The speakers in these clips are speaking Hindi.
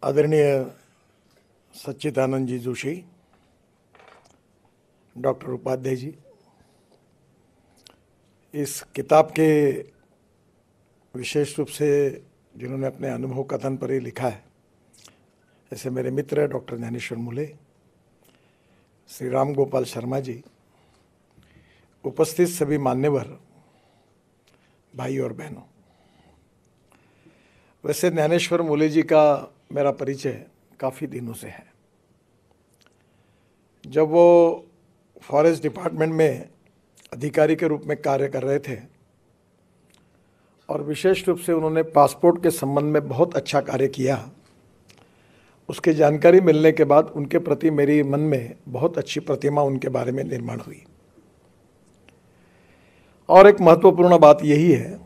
आदरणीय सच्चिदानंद जी जोशी, डॉक्टर उपाध्याय जी, इस किताब के विशेष रूप से जिन्होंने अपने अनुभव कथन पर ही लिखा है, ऐसे मेरे मित्र डॉक्टर ज्ञानेश्वर मूले, श्री राम गोपाल शर्मा जी, उपस्थित सभी मान्यवर भाई और बहनों। वैसे ज्ञानेश्वर मूले जी का मेरा परिचय काफ़ी दिनों से है। जब वो फॉरेस्ट डिपार्टमेंट में अधिकारी के रूप में कार्य कर रहे थे और विशेष रूप से उन्होंने पासपोर्ट के संबंध में बहुत अच्छा कार्य किया, उसकी जानकारी मिलने के बाद उनके प्रति मेरी मन में बहुत अच्छी प्रतिमा उनके बारे में निर्माण हुई। और एक महत्वपूर्ण बात यही है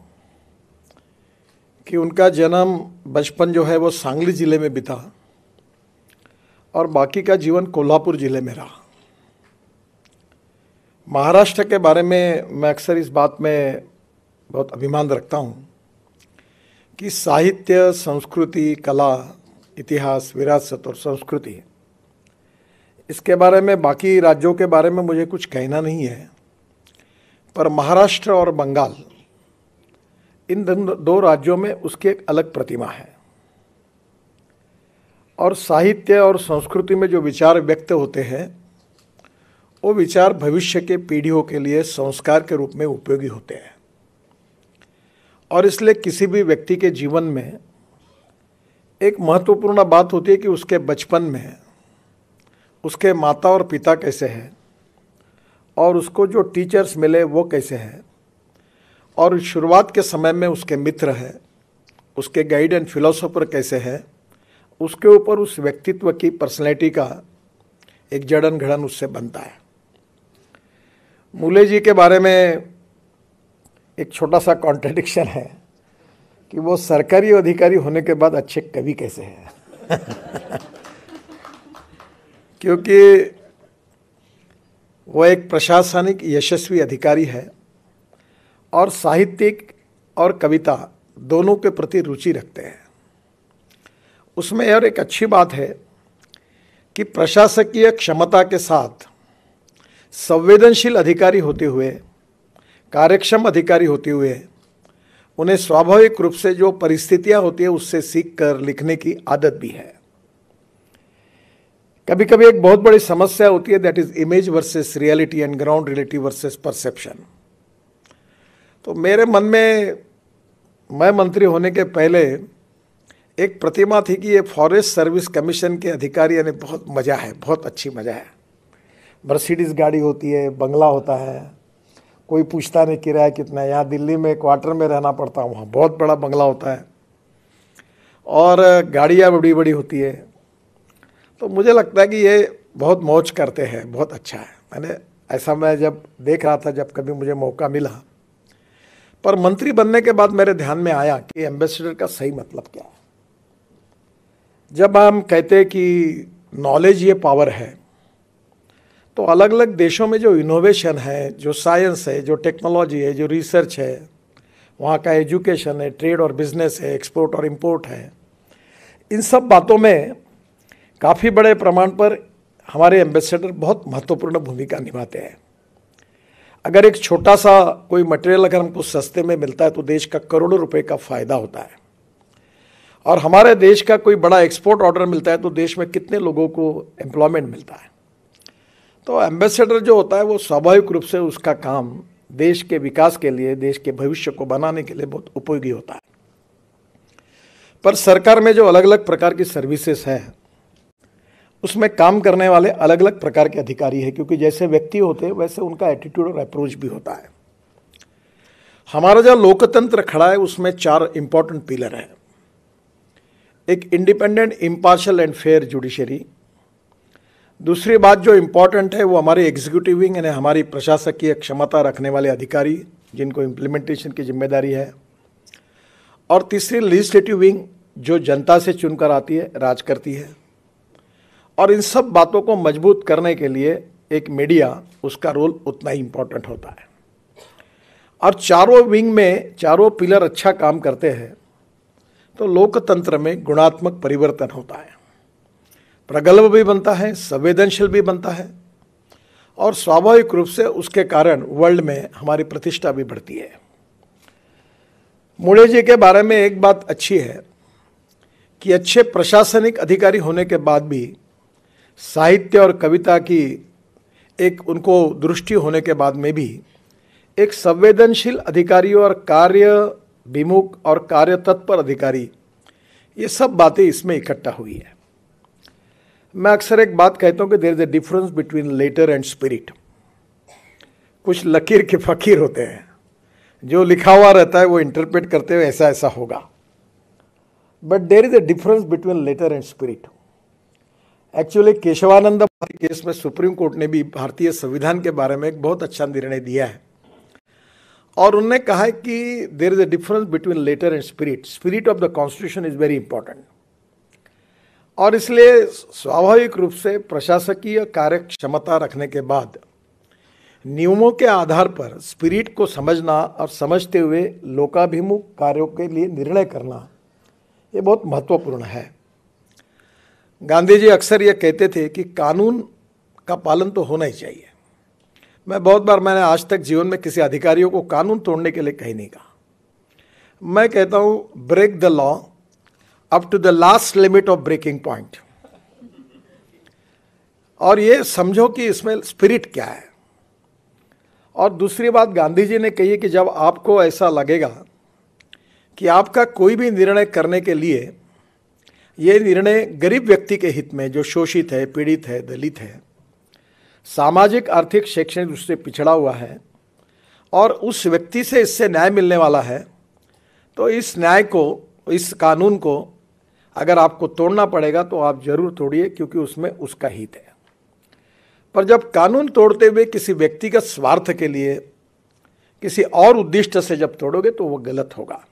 कि उनका जन्म बचपन जो है वो सांगली जिले में बीता और बाकी का जीवन कोल्हापुर जिले में रहा। महाराष्ट्र के बारे में मैं अक्सर इस बात में बहुत अभिमान रखता हूँ कि साहित्य, संस्कृति, कला, इतिहास, विरासत और संस्कृति, इसके बारे में बाकी राज्यों के बारे में मुझे कुछ कहना नहीं है, पर महाराष्ट्र और बंगाल, इन दो राज्यों में उसकी एक अलग प्रतिमा है। और साहित्य और संस्कृति में जो विचार व्यक्त होते हैं, वो विचार भविष्य के पीढ़ियों के लिए संस्कार के रूप में उपयोगी होते हैं। और इसलिए किसी भी व्यक्ति के जीवन में एक महत्वपूर्ण बात होती है कि उसके बचपन में उसके माता और पिता कैसे हैं और उसको जो टीचर्स मिले वो कैसे हैं, और शुरुआत के समय में उसके मित्र हैं, उसके गाइड एंड फिलोसोफर कैसे हैं, उसके ऊपर उस व्यक्तित्व की पर्सनैलिटी का एक जड़न घड़न उससे बनता है। मूले जी के बारे में एक छोटा सा कॉन्ट्रडिक्शन है कि वो सरकारी अधिकारी होने के बाद अच्छे कवि कैसे हैं क्योंकि वो एक प्रशासनिक यशस्वी अधिकारी है और साहित्यिक और कविता दोनों के प्रति रुचि रखते हैं। उसमें और एक अच्छी बात है कि प्रशासकीय क्षमता के साथ संवेदनशील अधिकारी होते हुए, कार्यक्षम अधिकारी होते हुए, उन्हें स्वाभाविक रूप से जो परिस्थितियां होती है उससे सीख कर लिखने की आदत भी है। कभी कभी एक बहुत बड़ी समस्या होती है, that is image versus reality and ground reality versus perception. तो मेरे मन में, मैं मंत्री होने के पहले एक प्रतिमा थी कि ये फॉरेस्ट सर्विस कमीशन के अधिकारी यानी बहुत मज़ा है, बहुत अच्छी मज़ा है। मर्सिडीज गाड़ी होती है, बंगला होता है, कोई पूछता नहीं किराया कितना है। यहाँ दिल्ली में क्वार्टर में रहना पड़ता है, वहाँ बहुत बड़ा बंगला होता है और गाड़ियाँ बड़ी बड़ी होती है। तो मुझे लगता है कि ये बहुत मौज करते हैं, बहुत अच्छा है। मैं जब देख रहा था, जब कभी मुझे मौका मिला, पर मंत्री बनने के बाद मेरे ध्यान में आया कि एम्बेसडर का सही मतलब क्या है। जब हम कहते हैं कि नॉलेज ये पावर है, तो अलग अलग देशों में जो इनोवेशन है, जो साइंस है, जो टेक्नोलॉजी है, जो रिसर्च है, वहाँ का एजुकेशन है, ट्रेड और बिजनेस है, एक्सपोर्ट और इंपोर्ट है, इन सब बातों में काफ़ी बड़े प्रमाण पर हमारे एम्बेसडर बहुत महत्वपूर्ण भूमिका निभाते हैं। अगर एक छोटा सा कोई मटेरियल अगर हमको सस्ते में मिलता है तो देश का करोड़ों रुपए का फ़ायदा होता है। और हमारे देश का कोई बड़ा एक्सपोर्ट ऑर्डर मिलता है तो देश में कितने लोगों को एम्प्लॉयमेंट मिलता है। तो एम्बेसडर जो होता है वो स्वाभाविक रूप से उसका काम देश के विकास के लिए, देश के भविष्य को बनाने के लिए बहुत उपयोगी होता है। पर सरकार में जो अलग अलग प्रकार की सर्विसेज हैं, उसमें काम करने वाले अलग अलग प्रकार के अधिकारी हैं, क्योंकि जैसे व्यक्ति होते हैं वैसे उनका एटीट्यूड और अप्रोच भी होता है। हमारा जो लोकतंत्र खड़ा है उसमें 4 इंपॉर्टेंट पिलर हैं। एक independent, impartial and fair judiciary. दूसरी बात जो इम्पॉर्टेंट है वो हमारी एग्जीक्यूटिव विंग यानी हमारी प्रशासकीय क्षमता रखने वाले अधिकारी जिनको इम्प्लीमेंटेशन की जिम्मेदारी है। और तीसरी लेजिस्लेटिव विंग जो जनता से चुनकर आती है, राज करती है। और इन सब बातों को मजबूत करने के लिए एक मीडिया, उसका रोल उतना ही इम्पोर्टेंट होता है। और चारों विंग में चारों पिलर अच्छा काम करते हैं तो लोकतंत्र में गुणात्मक परिवर्तन होता है, प्रगल्भ भी बनता है, संवेदनशील भी बनता है और स्वाभाविक रूप से उसके कारण वर्ल्ड में हमारी प्रतिष्ठा भी बढ़ती है। मूड़े जी के बारे में एक बात अच्छी है कि अच्छे प्रशासनिक अधिकारी होने के बाद भी साहित्य और कविता की एक उनको दृष्टि होने के बाद में भी एक संवेदनशील अधिकारी और कार्य विमुख और कार्य तत्पर अधिकारी, ये सब बातें इसमें इकट्ठा हुई है। मैं अक्सर एक बात कहता हूं कि there is a difference between letter and spirit. कुछ लकीर के फकीर होते हैं, जो लिखा हुआ रहता है वो इंटरप्रेट करते हुए ऐसा ऐसा होगा, but there is a difference between letter and spirit. Actually Keshavananda case में सुप्रीम कोर्ट ने भी भारतीय संविधान के बारे में एक बहुत अच्छा निर्णय दिया है और उन्होंने कहा है कि there is a difference between letter and spirit. Spirit of the constitution is very important और इसलिए स्वाभाविक रूप से प्रशासकीय कार्य क्षमता रखने के बाद नियमों के आधार पर स्पिरिट को समझना और समझते हुए लोकाभिमुख कार्यों के लिए निर्णय करना, ये बहुत महत्वपूर्ण है। गांधी जी अक्सर ये कहते थे कि कानून का पालन तो होना ही चाहिए। मैंने आज तक जीवन में किसी अधिकारियों को कानून तोड़ने के लिए कहीं नहीं कहा। मैं कहता हूं break the law up to the last limit of breaking point, और ये समझो कि इसमें स्पिरिट क्या है। और दूसरी बात गांधी जी ने कही कि जब आपको ऐसा लगेगा कि आपका कोई भी निर्णय करने के लिए ये निर्णय गरीब व्यक्ति के हित में, जो शोषित है, पीड़ित है, दलित है, सामाजिक आर्थिक शैक्षणिक दृष्टि से पिछड़ा हुआ है और उस व्यक्ति से इससे न्याय मिलने वाला है, तो इस न्याय को, इस कानून को अगर आपको तोड़ना पड़ेगा तो आप जरूर तोड़िए, क्योंकि उसमें उसका हित है। पर जब कानून तोड़ते हुए किसी व्यक्तिगत स्वार्थ के लिए, किसी और उद्देश्य से जब तोड़ोगे तो वो गलत होगा।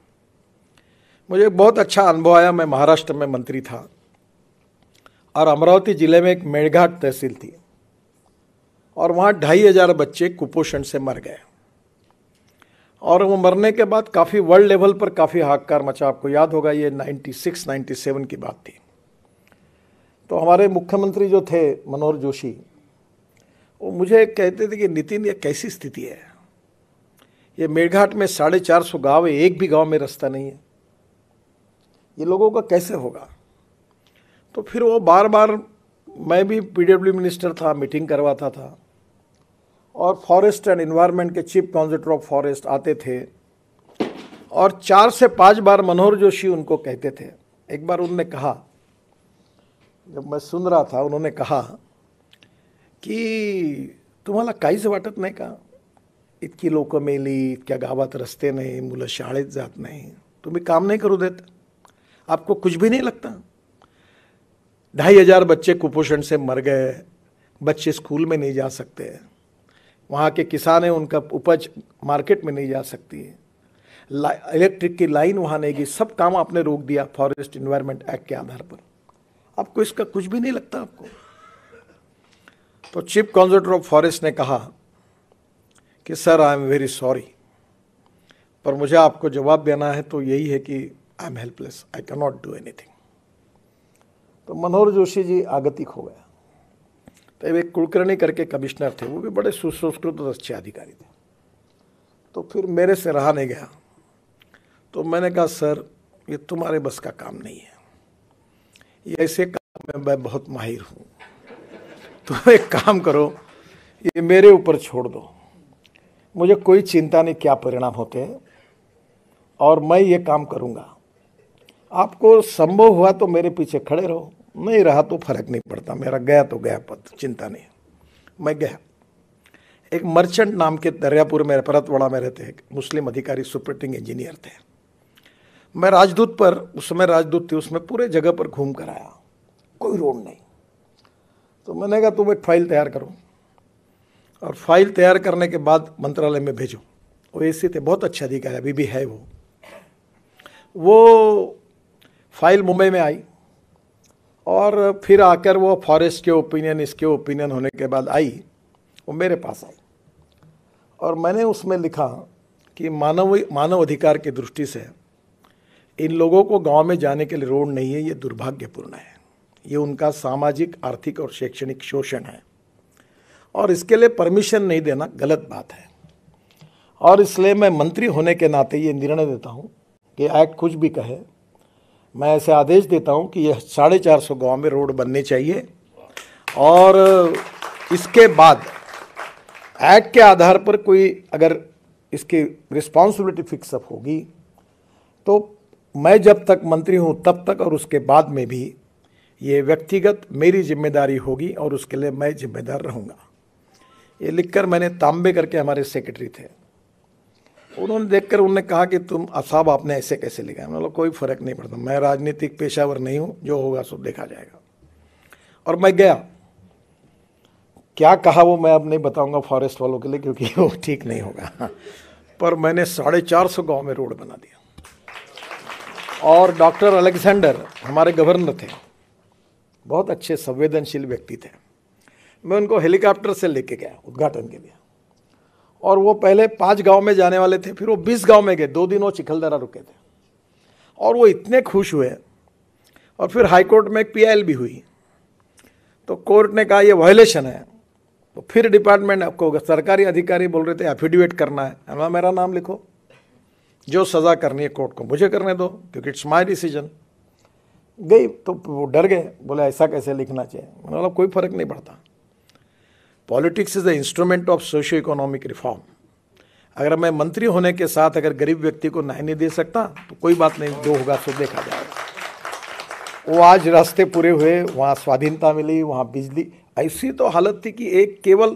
मुझे एक बहुत अच्छा अनुभव आया। मैं महाराष्ट्र में मंत्री था और अमरावती जिले में एक मेड़घाट तहसील थी और वहाँ 2500 बच्चे कुपोषण से मर गए और वो मरने के बाद काफ़ी वर्ल्ड लेवल पर काफ़ी हाहाकार मचा। आपको याद होगा, ये 96-97 की बात थी। तो हमारे मुख्यमंत्री जो थे मनोहर जोशी, वो मुझे कहते थे कि नितिन, ये कैसी स्थिति है, ये मेड़घाट में 450 गाँव है, एक भी गाँव में रास्ता नहीं है, ये लोगों का कैसे होगा। तो फिर वो बार बार, मैं भी पीडब्ल्यू मिनिस्टर था, मीटिंग करवाता था और फॉरेस्ट एंड एनवायरनमेंट के चीफ कॉन्जर्वेटर ऑफ फॉरेस्ट आते थे और 4 से 5 बार मनोहर जोशी उनको कहते थे। एक बार उन्होंने कहा, जब मैं सुन रहा था, उन्होंने कहा की तुम्हाला काहीच वाटत नाही का, इतकी लोक मेली, इतक्या गावात रस्ते नाही, मुलं शाळेत जात नाही, तुम्ही काम नहीं करू देत, आपको कुछ भी नहीं लगता। 2500 बच्चे कुपोषण से मर गए, बच्चे स्कूल में नहीं जा सकते, वहाँ के किसान हैं, उनका उपज मार्केट में नहीं जा सकती है, इलेक्ट्रिक की लाइन वहाँ नहीं गई, सब काम आपने रोक दिया फॉरेस्ट एनवायरनमेंट एक्ट के आधार पर, आपको इसका कुछ भी नहीं लगता आपको। तो चीफ कॉन्जर्वेटर ऑफ फॉरेस्ट ने कहा कि sir, I am very sorry, पर मुझे आपको जवाब देना है तो यही है कि I am helpless, I can not do anything. तो मनोहर जोशी जी आगतिक हो गया। तो एक कुलकर्णी करके कमिश्नर थे, वो भी बड़े सुसंस्कृत और अच्छे अधिकारी थे। तो फिर मेरे से रहा नहीं गया, तो मैंने कहा सर, ये तुम्हारे बस का काम नहीं है, ये ऐसे काम में मैं बहुत माहिर हूँ, तुम एक काम करो, ये मेरे ऊपर छोड़ दो, मुझे कोई चिंता नहीं क्या परिणाम होते हैं और मैं ये काम करूँगा। आपको संभव हुआ तो मेरे पीछे खड़े रहो, नहीं रहा तो फर्क नहीं पड़ता, मेरा गया तो गया पद, चिंता नहीं। मैं गया। एक मर्चेंट नाम के दरियापुर में, परतवाड़ा में रहते एक मुस्लिम अधिकारी, सुपरिटेंडिंग इंजीनियर थे। मैं राजदूत पर, उस समय राजदूत थी, उसमें पूरे जगह पर घूम कर आया, कोई रोड नहीं। तो मैंने कहा तुम एक फाइल तैयार करो और फाइल तैयार करने के बाद मंत्रालय में भेजो। वो ऐसे थे, बहुत अच्छे अधिकारी, अभी भी है वो फाइल मुंबई में आई और फिर आकर वो फॉरेस्ट के ओपिनियन, इसके ओपिनियन होने के बाद आई, वो मेरे पास आई और मैंने उसमें लिखा कि मानव अधिकार की दृष्टि से इन लोगों को गांव में जाने के लिए रोड नहीं है, ये दुर्भाग्यपूर्ण है। ये उनका सामाजिक, आर्थिक और शैक्षणिक शोषण है और इसके लिए परमिशन नहीं देना गलत बात है। और इसलिए मैं मंत्री होने के नाते ये निर्णय देता हूँ कि एक्ट कुछ भी कहे, मैं ऐसे आदेश देता हूँ कि यह 450 गाँव में रोड बननी चाहिए और इसके बाद एक्ट के आधार पर कोई अगर इसकी रिस्पॉन्सिबिलिटी फिक्सअप होगी तो मैं जब तक मंत्री हूँ तब तक और उसके बाद में भी ये व्यक्तिगत मेरी जिम्मेदारी होगी और उसके लिए मैं जिम्मेदार रहूँगा। ये लिखकर मैंने तांबे करके, हमारे सेक्रेटरी थे, उन्होंने देखकर उन्होंने कहा कि तुम साहब आपने ऐसे कैसे लिखा है। मतलब कोई फ़र्क नहीं पड़ता, मैं राजनीतिक पेशावर नहीं हूँ, जो होगा सो देखा जाएगा। और मैं गया, क्या कहा वो मैं अब नहीं बताऊंगा फॉरेस्ट वालों के लिए, क्योंकि वो ठीक नहीं होगा। पर मैंने 450 गांव में रोड बना दिया। और डॉक्टर अलेक्जेंडर हमारे गवर्नर थे, बहुत अच्छे संवेदनशील व्यक्ति थे। मैं उनको हेलीकॉप्टर से लेके गया उद्घाटन के लिए, और वो पहले 5 गांव में जाने वाले थे, फिर वो 20 गांव में गए। 2 दिन वो चिखलदरा रुके थे और वो इतने खुश हुए। और फिर हाईकोर्ट में एक PIL भी हुई, तो कोर्ट ने कहा ये वायलेशन है। तो फिर डिपार्टमेंट आपको, सरकारी अधिकारी बोल रहे थे एफिडेविट करना है, मेरा नाम लिखो, जो सज़ा करनी है कोर्ट को मुझे करने दो, क्योंकि इट्स माय डिसीजन। गई तो वो डर गए, बोले ऐसा कैसे लिखना चाहिए। मतलब कोई फर्क नहीं पड़ता, politics is the instrument of socio economic reform. अगर मैं मंत्री होने के साथ अगर गरीब व्यक्ति को न्याय नहीं दे सकता तो कोई बात नहीं, जो होगा सो देखा जाएगा। वो आज रास्ते पूरे हुए, वहाँ स्वाधीनता मिली, वहाँ बिजली, ऐसी तो हालत थी कि एक केवल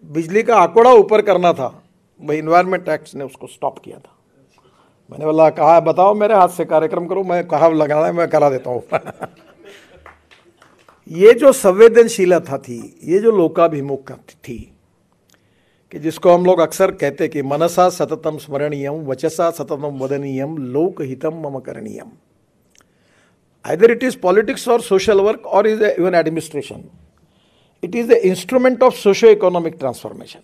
बिजली का आंकड़ा ऊपर करना था, वही इन्वायरमेंट एक्ट ने उसको स्टॉप किया था। मैंने बोला, कहा बताओ मेरे हाथ से कार्यक्रम करो, मैं कहा लगाना है मैं करा देता हूँ। ये जो संवेदनशीलता थी, ये जो लोकाभिमुख थी, कि जिसको हम लोग अक्सर कहते कि मनसा सततम स्मरणीयम वचसा सततम वदनीयम लोकहितम मम करणीयम। आइदर इट इज पॉलिटिक्स और सोशल वर्क और is even administration, it is the instrument of socio economic transformation.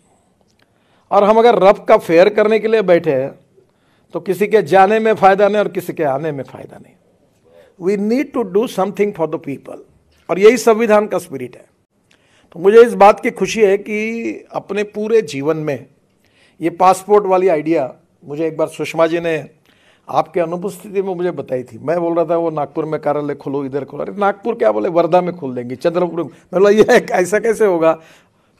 और हम अगर रब का फेयर करने के लिए बैठे हैं तो किसी के जाने में फायदा नहीं और किसी के आने में फायदा नहीं। We need to do something for the people, और यही संविधान का स्पिरिट है। तो मुझे इस बात की खुशी है कि अपने पूरे जीवन में ये पासपोर्ट वाली आइडिया मुझे एक बार सुषमा जी ने आपके अनुपस्थिति में मुझे बताई थी। मैं बोल रहा था वो नागपुर में कार्यालय खोलो, इधर खोलो। अरे नागपुर क्या, बोले वर्धा में खोल देंगे, चंद्रपुर। मैं बोला ये ऐसा कैसे होगा,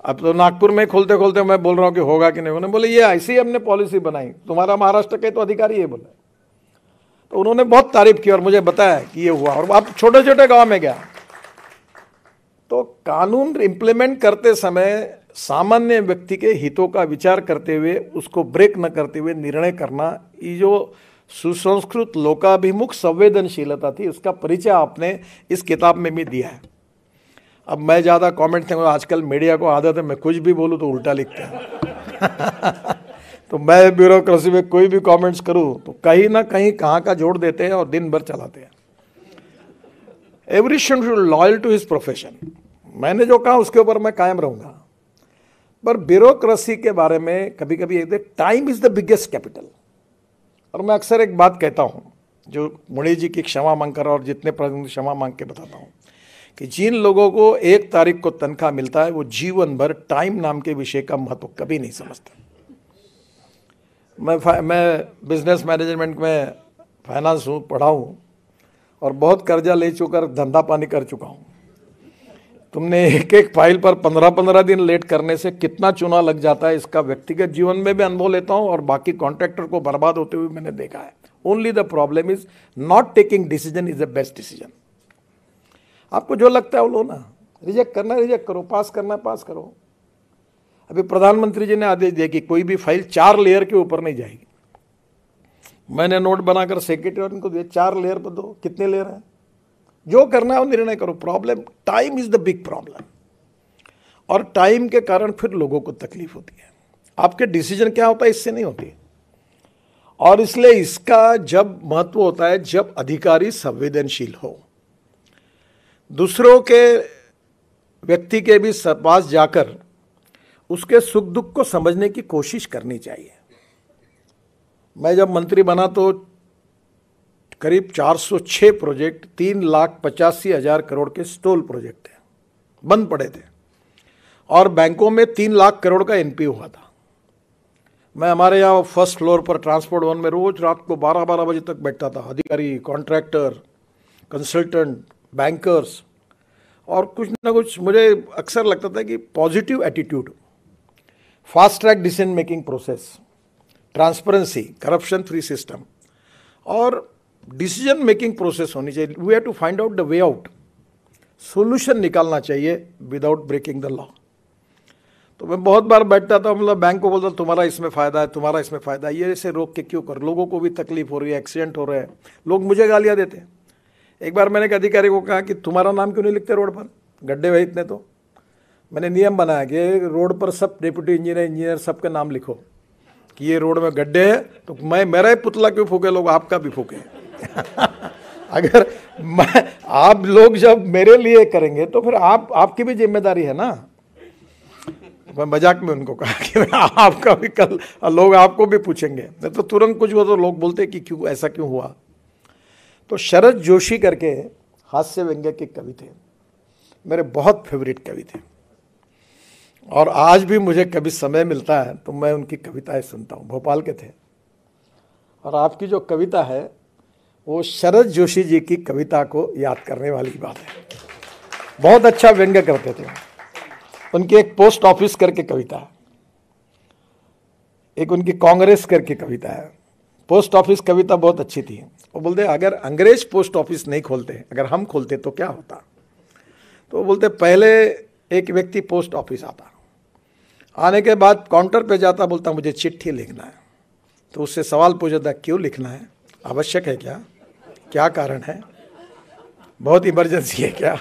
अब तो नागपुर में खोलते खोलते मैं बोल रहा हूँ कि होगा कि नहीं। उन्होंने बोले ये ऐसी हमने पॉलिसी बनाई, तुम्हारा महाराष्ट्र के तो अधिकारी है बोले। तो उन्होंने बहुत तारीफ की और मुझे बताया कि ये हुआ। और अब छोटे छोटे गाँव में गया तो कानून इम्प्लीमेंट करते समय सामान्य व्यक्ति के हितों का विचार करते हुए, उसको ब्रेक न करते हुए निर्णय करना, ये जो सुसंस्कृत लोकाभिमुख संवेदनशीलता थी, उसका परिचय आपने इस किताब में भी दिया है। अब मैं ज़्यादा कमेंट थे, आजकल मीडिया को आदत है मैं कुछ भी बोलूँ तो उल्टा लिखते हैं। तो मैं ब्यूरोक्रेसी में कोई भी कमेंट्स करूँ तो कहीं ना कहीं कहाँ का जोड़ देते हैं और दिन भर चलाते हैं। Every should loyal to his profession. मैंने जो कहा उसके ऊपर मैं कायम रहूँगा। पर ब्यूरोक्रेसी के बारे में कभी कभी एक time is the biggest capital. और मैं अक्सर एक बात कहता हूँ, जो मुनि जी की क्षमा मांगकर और जितने प्रतिनिधि क्षमा मांग के बताता हूँ, कि जिन लोगों को 1 तारीख को तनख्वाह मिलता है वो जीवन भर टाइम नाम के विषय का महत्व कभी नहीं समझते। मैं बिजनेस मैनेजमेंट में फाइनेंस हूँ, पढ़ा हूँ और बहुत कर्जा ले चुकर धंधा पानी कर चुका हूँ। तुमने एक एक फाइल पर 15-15 दिन लेट करने से कितना चूना लग जाता है, इसका व्यक्तिगत जीवन में भी अनुभव लेता हूँ और बाकी कॉन्ट्रैक्टर को बर्बाद होते हुए मैंने देखा है। Only the problem is not taking decision is the best decision. आपको जो लगता है वो लो ना, रिजेक्ट करना रिजेक्ट करो, पास करना पास करो। अभी प्रधानमंत्री जी ने आदेश दिया कि कोई भी फाइल 4 लेयर के ऊपर नहीं जाएगी। मैंने नोट बनाकर सेक्रेटरी को दिया, 4 लेयर पर दो, कितने लेयर हैं, जो करना है वो निर्णय करो। Problem time is the big problem, और टाइम के कारण फिर लोगों को तकलीफ होती है। आपके डिसीजन क्या होता है इससे नहीं होती। और इसलिए इसका जब महत्व होता है जब अधिकारी संवेदनशील हो, दूसरों के व्यक्ति के भी पास जाकर उसके सुख दुख को समझने की कोशिश करनी चाहिए। मैं जब मंत्री बना तो करीब 406 प्रोजेक्ट 3,85,000 करोड़ के स्टॉल प्रोजेक्ट हैं, बंद पड़े थे। और बैंकों में 3 लाख करोड़ का एनपी हुआ था। मैं हमारे यहाँ फर्स्ट फ्लोर पर ट्रांसपोर्ट वन में रोज रात को 12-12 बजे तक बैठता था। अधिकारी, कॉन्ट्रैक्टर, कंसल्टेंट, बैंकर्स, और कुछ ना कुछ मुझे अक्सर लगता था कि positive attitude, fast track decision making process, transparency, corruption free system और डिसीजन मेकिंग प्रोसेस होनी चाहिए। We have to find out the way out, solution निकालना चाहिए विदाउट ब्रेकिंग द लॉ। तो मैं बहुत बार बैठता था, मतलब बैंक को बोलता तुम्हारा इसमें फ़ायदा है, तुम्हारा इसमें फ़ायदा है, ये ऐसे रोक के क्यों कर, लोगों को भी तकलीफ हो रही है, एक्सीडेंट हो रहे हैं, लोग मुझे गालियाँ देते हैं। एक बार मैंने एक अधिकारी को कहा कि तुम्हारा नाम क्यों नहीं लिखते रोड पर, गड्ढे भाई इतने, तो मैंने नियम बनाया कि रोड पर सब डिप्टी इंजीनियर सबका नाम लिखो कि ये रोड में गड्ढे है, तो मैं मेरा ही पुतला क्यों फूके, लोग आपका भी फूके। अगर आप लोग जब मेरे लिए करेंगे तो फिर आपकी भी जिम्मेदारी है ना। मैं मजाक में उनको कहा कि आपका भी कल लोग आपको भी पूछेंगे, नहीं तो तुरंत कुछ हुआ तो लोग बोलते कि क्यों ऐसा क्यों हुआ। तो शरद जोशी करके हास्य व्यंग्य के कवि थे, मेरे बहुत फेवरेट कवि थे, और आज भी मुझे कभी समय मिलता है तो मैं उनकी कविताएं सुनता हूँ। भोपाल के थे, और आपकी जो कविता है वो शरद जोशी जी की कविता को याद करने वाली बात है। बहुत अच्छा व्यंग्य करते थे। उनकी एक पोस्ट ऑफिस करके कविता है, एक उनकी कांग्रेस करके कविता है। पोस्ट ऑफिस कविता बहुत अच्छी थी। वो बोलते अगर अंग्रेज पोस्ट ऑफिस नहीं खोलते, अगर हम खोलते तो क्या होता। तो वो बोलते पहले एक व्यक्ति पोस्ट ऑफिस आता, आने के बाद काउंटर पे जाता, बोलता मुझे चिट्ठी लिखना है। तो उससे सवाल पूछता क्यों लिखना है, आवश्यक है क्या, क्या कारण है, बहुत इमरजेंसी है क्या।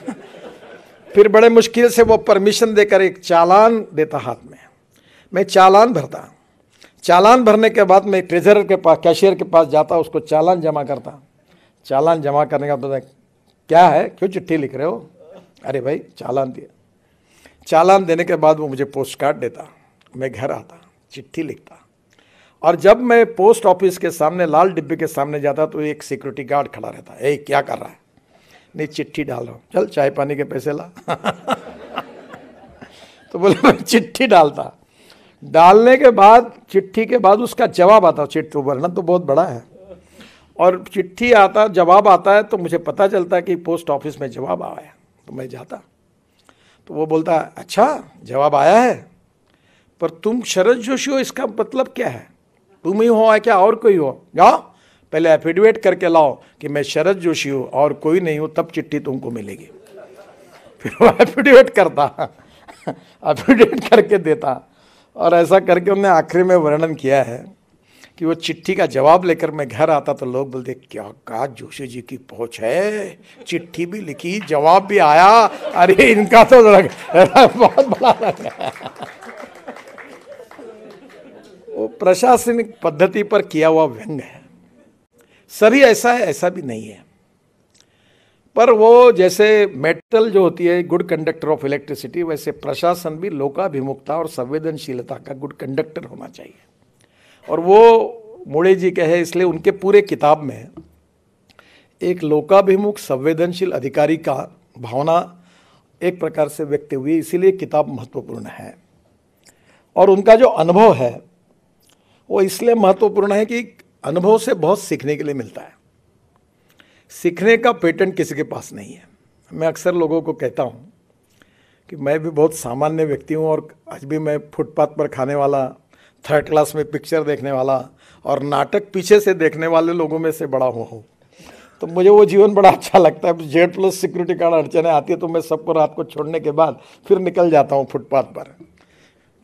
फिर बड़े मुश्किल से वो परमिशन देकर एक चालान देता हाथ में, मैं चालान भरता। चालान भरने के बाद मैं ट्रेजरर के पास, कैशियर के पास जाता, उसको चालान जमा करता। चालान जमा करने का बाद क्या है, क्यों चिट्ठी लिख रहे हो, अरे भाई चालान दिया। चालान देने के बाद वो मुझे पोस्ट कार्ड देता, मैं घर आता, चिट्ठी लिखता। और जब मैं पोस्ट ऑफिस के सामने लाल डिब्बे के सामने जाता तो एक सिक्योरिटी गार्ड खड़ा रहता, ए क्या कर रहा है, नहीं चिट्ठी डाल रहा हूँ, चल चाय पानी के पैसे ला। तो बोले मैं चिट्ठी डालता। डालने के बाद, चिट्ठी के बाद उसका जवाब आता, चिट्ठी तो वर्णन तो बहुत बड़ा है, और चिट्ठी आता, जवाब आता है, तो मुझे पता चलता है कि पोस्ट ऑफिस में जवाब आया। तो मैं जाता, तो वो बोलता अच्छा जवाब आया है, पर तुम शरद जोशी हो, इसका मतलब क्या है, तुम ही हो क्या और कोई हो, जाओ पहले एफिडेविट करके लाओ कि मैं शरद जोशी हूँ और कोई नहीं हूँ, तब चिट्ठी तुमको मिलेगी। फिर वो एफिडेविट करता, एफिडेविट करके देता, और ऐसा करके उन्होंने आखिरी में वर्णन किया है कि वो चिट्ठी का जवाब लेकर मैं घर आता तो लोग बोलते क्या कहा जोशी जी की पहुंच है, चिट्ठी भी लिखी, जवाब भी आया, अरे इनका तो बहुत बड़ा रंग है। वो प्रशासनिक पद्धति पर किया हुआ व्यंग्य है। सभी ऐसा है, ऐसा भी नहीं है, पर वो जैसे मेटल जो होती है गुड कंडक्टर ऑफ इलेक्ट्रिसिटी, वैसे प्रशासन भी लोकाभिमुखता और संवेदनशीलता का गुड कंडक्टर होना चाहिए। और वो मोड़े जी कहे, इसलिए उनके पूरे किताब में एक लोकाभिमुख संवेदनशील अधिकारी का भावना एक प्रकार से व्यक्त हुई, इसीलिए किताब महत्वपूर्ण है। और उनका जो अनुभव है वो इसलिए महत्वपूर्ण है कि अनुभव से बहुत सीखने के लिए मिलता है। सीखने का पेटेंट किसी के पास नहीं है। मैं अक्सर लोगों को कहता हूँ कि मैं भी बहुत सामान्य व्यक्ति हूँ, और आज भी मैं फुटपाथ पर खाने वाला, थर्ड क्लास में पिक्चर देखने वाला और नाटक पीछे से देखने वाले लोगों में से बड़ा हुआ हूँ। तो मुझे वो जीवन बड़ा अच्छा लगता है। जेड प्लस सिक्योरिटी गार्ड अड़चने आती है तो मैं सबको रात को छोड़ने के बाद फिर निकल जाता हूँ फुटपाथ पर,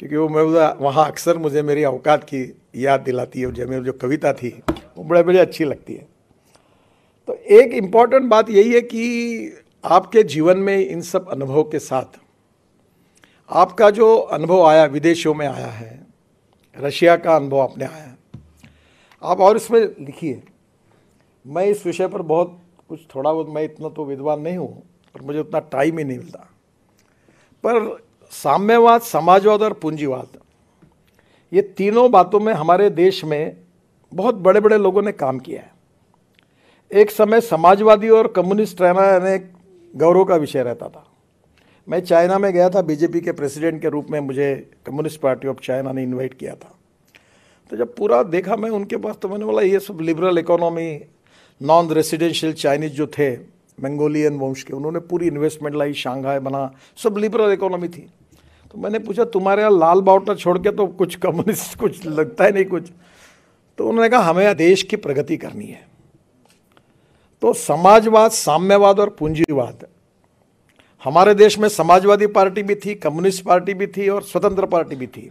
क्योंकि वो मैं वहाँ अक्सर मुझे मेरी औकात की याद दिलाती है। जो मेरी जो कविता थी वो बड़े अच्छी लगती है। तो एक इम्पॉर्टेंट बात यही है कि आपके जीवन में इन सब अनुभव के साथ आपका जो अनुभव आया, विदेशों में आया है, रशिया का अनुभव आपने आया, आप और इसमें लिखिए। मैं इस विषय पर बहुत कुछ थोड़ा बहुत, मैं इतना तो विद्वान नहीं हूँ और मुझे उतना टाइम ही नहीं मिलता, पर साम्यवाद, समाजवाद और पूंजीवाद, ये तीनों बातों में हमारे देश में बहुत बड़े बड़े लोगों ने काम किया है। एक समय समाजवादी और कम्युनिस्ट रहना एक गौरव का विषय रहता था। मैं चाइना में गया था, बीजेपी के प्रेसिडेंट के रूप में मुझे कम्युनिस्ट पार्टी ऑफ चाइना ने इनवाइट किया था। तो जब पूरा देखा मैं उनके पास, तो मैंने बोला ये सब liberal economy, non residential Chinese जो थे मंगोलियन वंश के, उन्होंने पूरी इन्वेस्टमेंट लाई, शंघाई बना, सब लिबरल इकोनॉमी थी। तो मैंने पूछा तुम्हारे यहाँ लाल बावटा छोड़ के तो कुछ कम्युनिस्ट कुछ लगता ही नहीं कुछ। तो उन्होंने कहा हमें देश की प्रगति करनी है। तो समाजवाद, साम्यवाद और पूंजीवाद, हमारे देश में समाजवादी पार्टी भी थी, कम्युनिस्ट पार्टी भी थी और स्वतंत्र पार्टी भी थी।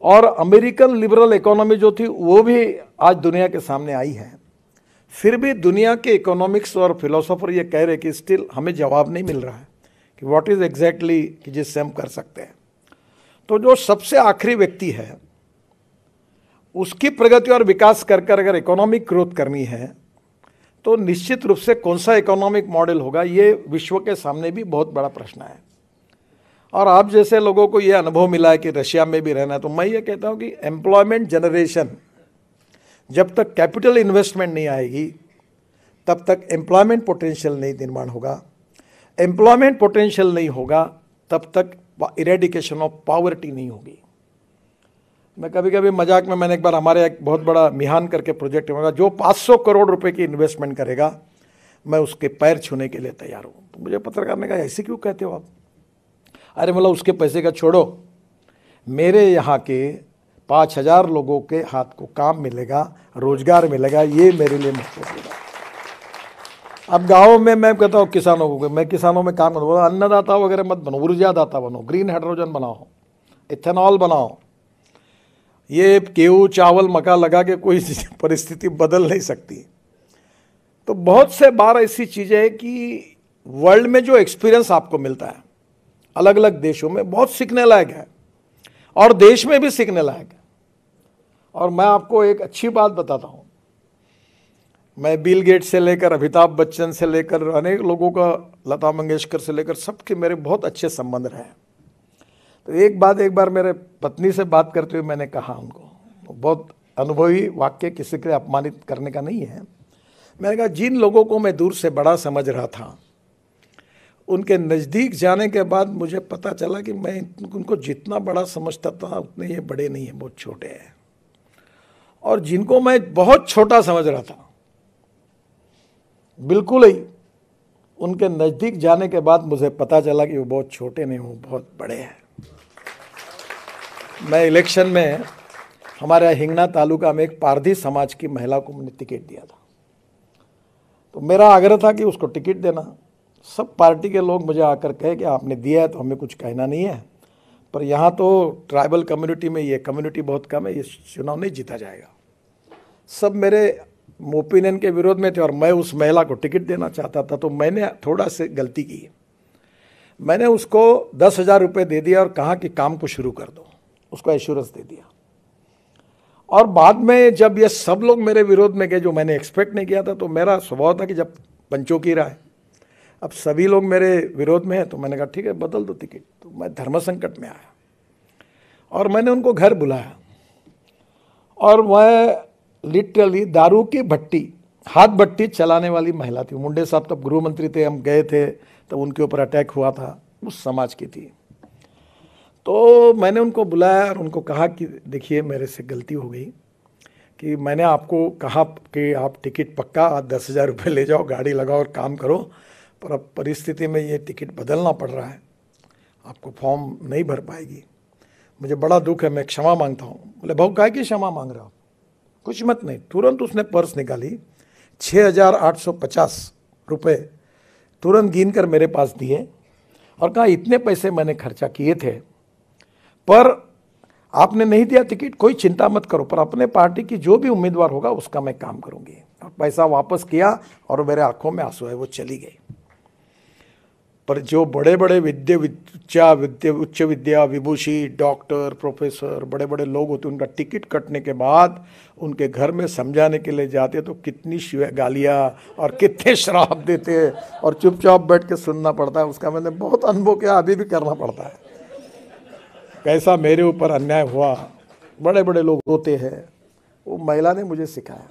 और अमेरिकन लिबरल इकोनॉमी जो थी वो भी आज दुनिया के सामने आई है। फिर भी दुनिया के इकोनॉमिक्स और फिलोसोफर ये कह रहे कि स्टिल हमें जवाब नहीं मिल रहा है कि व्हाट इज एग्जैक्टली कि जिससे हम कर सकते हैं। तो जो सबसे आखिरी व्यक्ति है उसकी प्रगति और विकास कर कर अगर इकोनॉमिक ग्रोथ करनी है तो निश्चित रूप से कौन सा इकोनॉमिक मॉडल होगा, ये विश्व के सामने भी बहुत बड़ा प्रश्न है। और आप जैसे लोगों को ये अनुभव मिला है कि रशिया में भी रहना है, तो मैं ये कहता हूँ कि एम्प्लॉयमेंट जनरेशन, जब तक कैपिटल इन्वेस्टमेंट नहीं आएगी तब तक एम्प्लॉयमेंट पोटेंशियल नहीं निर्माण होगा। एम्प्लॉयमेंट पोटेंशियल नहीं होगा तब तक इरेडिकेशन ऑफ पॉवर्टी नहीं होगी। मैं कभी कभी मजाक में, मैंने एक बार हमारे एक बहुत बड़ा मिहान करके प्रोजेक्ट होगा, जो 500 करोड़ रुपए की इन्वेस्टमेंट करेगा मैं उसके पैर छूने के लिए तैयार हूँ। तो मुझे पत्रकार ने कहा ऐसे क्यों कहते हो आप? अरे मतलब उसके पैसे का छोड़ो, मेरे यहाँ के 5000 लोगों के हाथ को काम मिलेगा, रोजगार मिलेगा, ये मेरे लिए महत्वपूर्ण है। अब गाँव में मैं कहता हूँ किसानों को, मैं किसानों में काम करूँ, अन्नदाता वगैरह मत बनो, ऊर्जादाता बनो, ग्रीन हाइड्रोजन बनाओ, इथेनॉल बनाओ। ये गेहूँ चावल मक्का लगा के कोई परिस्थिति बदल नहीं सकती। तो बहुत से बार ऐसी चीज़ें हैं कि वर्ल्ड में जो एक्सपीरियंस आपको मिलता है अलग अलग देशों में, बहुत सीखने लायक है और देश में भी सीखने लायक है। और मैं आपको एक अच्छी बात बताता हूँ, मैं बिल गेट्स से लेकर अमिताभ बच्चन से लेकर अनेक लोगों का, लता मंगेशकर से लेकर सबके मेरे बहुत अच्छे संबंध रहे। तो एक बार मेरे पत्नी से बात करते हुए मैंने कहा उनको, बहुत अनुभवी वाक्य, किसी के अपमानित करने का नहीं है, मैंने कहा जिन लोगों को मैं दूर से बड़ा समझ रहा था उनके नज़दीक जाने के बाद मुझे पता चला कि मैं उनको जितना बड़ा समझता था उतने ये बड़े नहीं हैं, बहुत छोटे हैं। और जिनको मैं बहुत छोटा समझ रहा था बिल्कुल ही, उनके नज़दीक जाने के बाद मुझे पता चला कि वो बहुत छोटे नहीं, वो बहुत बड़े हैं। मैं इलेक्शन में हमारे हिंगना तालुका में एक पारधी समाज की महिला को मैंने टिकट दिया था। तो मेरा आग्रह था कि उसको टिकट देना। सब पार्टी के लोग मुझे आकर कहे कि आपने दिया है तो हमें कुछ कहना नहीं है, पर यहाँ तो ट्राइबल कम्युनिटी में ये कम्युनिटी बहुत कम है, ये चुनाव नहीं जीता जाएगा। सब मेरे ओपिनियन के विरोध में थे और मैं उस महिला को टिकट देना चाहता था। तो मैंने थोड़ा सी गलती की, मैंने उसको 10,000 रुपये दे दिया और कहा कि काम को शुरू कर दो, उसको एश्योरेंस दे दिया। और बाद में जब ये सब लोग मेरे विरोध में गए, जो मैंने एक्सपेक्ट नहीं किया था, तो मेरा स्वभाव था कि जब पंचों की राय, अब सभी लोग मेरे विरोध में हैं, तो मैंने कहा ठीक है बदल दो टिकट। तो मैं धर्म संकट में आया और मैंने उनको घर बुलाया और वह लिटरली दारू की भट्टी, हाथ भट्टी चलाने वाली महिला थी। मुंडे साहब तब गृह मंत्री थे, हम गए थे तब उनके ऊपर अटैक हुआ था, उस समाज की थी। तो मैंने उनको बुलाया और उनको कहा कि देखिए मेरे से गलती हो गई कि मैंने आपको कहा कि आप टिकट पक्का 10,000 रुपये ले जाओ, गाड़ी लगाओ और काम करो, पर अब परिस्थिति में ये टिकट बदलना पड़ रहा है, आपको फॉर्म नहीं भर पाएगी, मुझे बड़ा दुख है, मैं क्षमा मांगता हूँ। बोले भाऊ काहे की क्षमा मांग रहा हो? कुछ मत नहीं। तुरंत उसने पर्स निकाली, 6,850 रुपये तुरंत गिन कर मेरे पास दिए और कहा इतने पैसे मैंने खर्चा किए थे, पर आपने नहीं दिया टिकट, कोई चिंता मत करो, पर अपने पार्टी की जो भी उम्मीदवार होगा उसका मैं काम करूंगी। और पैसा वापस किया और मेरे आंखों में आंसू है, वो चली गई। पर जो बड़े बड़े उच्च विद्या विभूषी, डॉक्टर, प्रोफेसर, बड़े बड़े लोग होते, उनका टिकट कटने के बाद उनके घर में समझाने के लिए जाते तो कितनी गालियाँ और कितने श्राप देते और चुपचाप बैठ के सुनना पड़ता है। उसका मैंने बहुत अनुभव किया, अभी भी करना पड़ता है। कैसा मेरे ऊपर अन्याय हुआ, बड़े बड़े लोग होते हैं, वो महिला ने मुझे सिखाया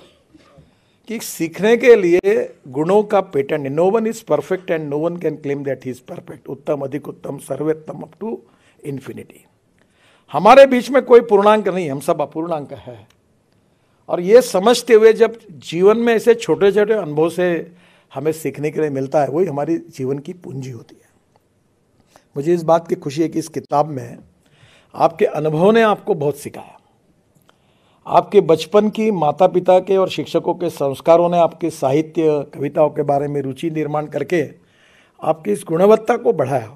कि सीखने के लिए गुणों का patent, no one is perfect and no one can claim that he is perfect, उत्तम अधिक उत्तम सर्वोत्तम अप टू इन्फिनिटी। हमारे बीच में कोई पूर्णांक नहीं, हम सब अपूर्णांक है। और ये समझते हुए जब जीवन में ऐसे छोटे छोटे अनुभव से हमें सीखने के लिए मिलता है, वही हमारी जीवन की पूंजी होती है। मुझे इस बात की खुशी है कि इस किताब में आपके अनुभव ने आपको बहुत सिखाया। आपके बचपन की माता पिता के और शिक्षकों के संस्कारों ने आपके साहित्य कविताओं के बारे में रुचि निर्माण करके आपकी इस गुणवत्ता को बढ़ाया।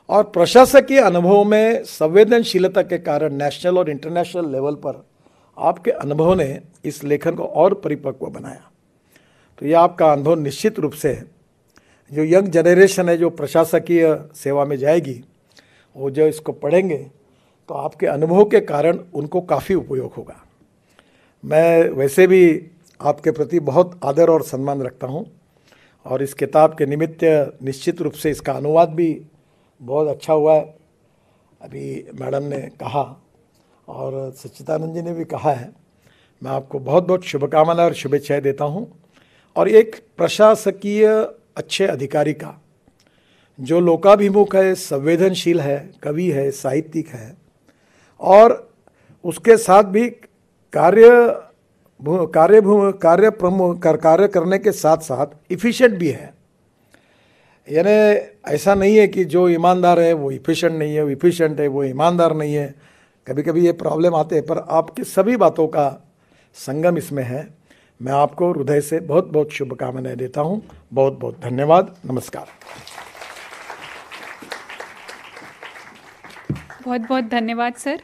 और प्रशासकीय अनुभव में संवेदनशीलता के कारण नेशनल और इंटरनेशनल लेवल पर आपके अनुभव ने इस लेखन को और परिपक्व बनाया। तो ये आपका अनुभव निश्चित रूप से जो यंग जनरेशन है जो प्रशासकीय सेवा में जाएगी, वो जो इसको पढ़ेंगे तो आपके अनुभव के कारण उनको काफ़ी उपयोग होगा। मैं वैसे भी आपके प्रति बहुत आदर और सम्मान रखता हूँ और इस किताब के निमित्त निश्चित रूप से इसका अनुवाद भी बहुत अच्छा हुआ है, अभी मैडम ने कहा और सच्चिदानंद जी ने भी कहा है। मैं आपको बहुत बहुत शुभकामनाएं और शुभेच्छाएं देता हूँ। और एक प्रशासकीय अच्छे अधिकारी का जो लोकाभिमुख है, संवेदनशील है, कवि है, साहित्यिक है और उसके साथ भी कार्य करने के साथ साथ इफिशिएंट भी है। यानी ऐसा नहीं है कि जो ईमानदार है वो इफिशिएंट नहीं है, वो इफिशिएंट है वो ईमानदार नहीं है। कभी कभी ये प्रॉब्लम आते हैं, पर आपकी सभी बातों का संगम इसमें है। मैं आपको हृदय से बहुत बहुत शुभकामनाएं देता हूं। बहुत बहुत धन्यवाद। नमस्कार। बहुत बहुत धन्यवाद सर।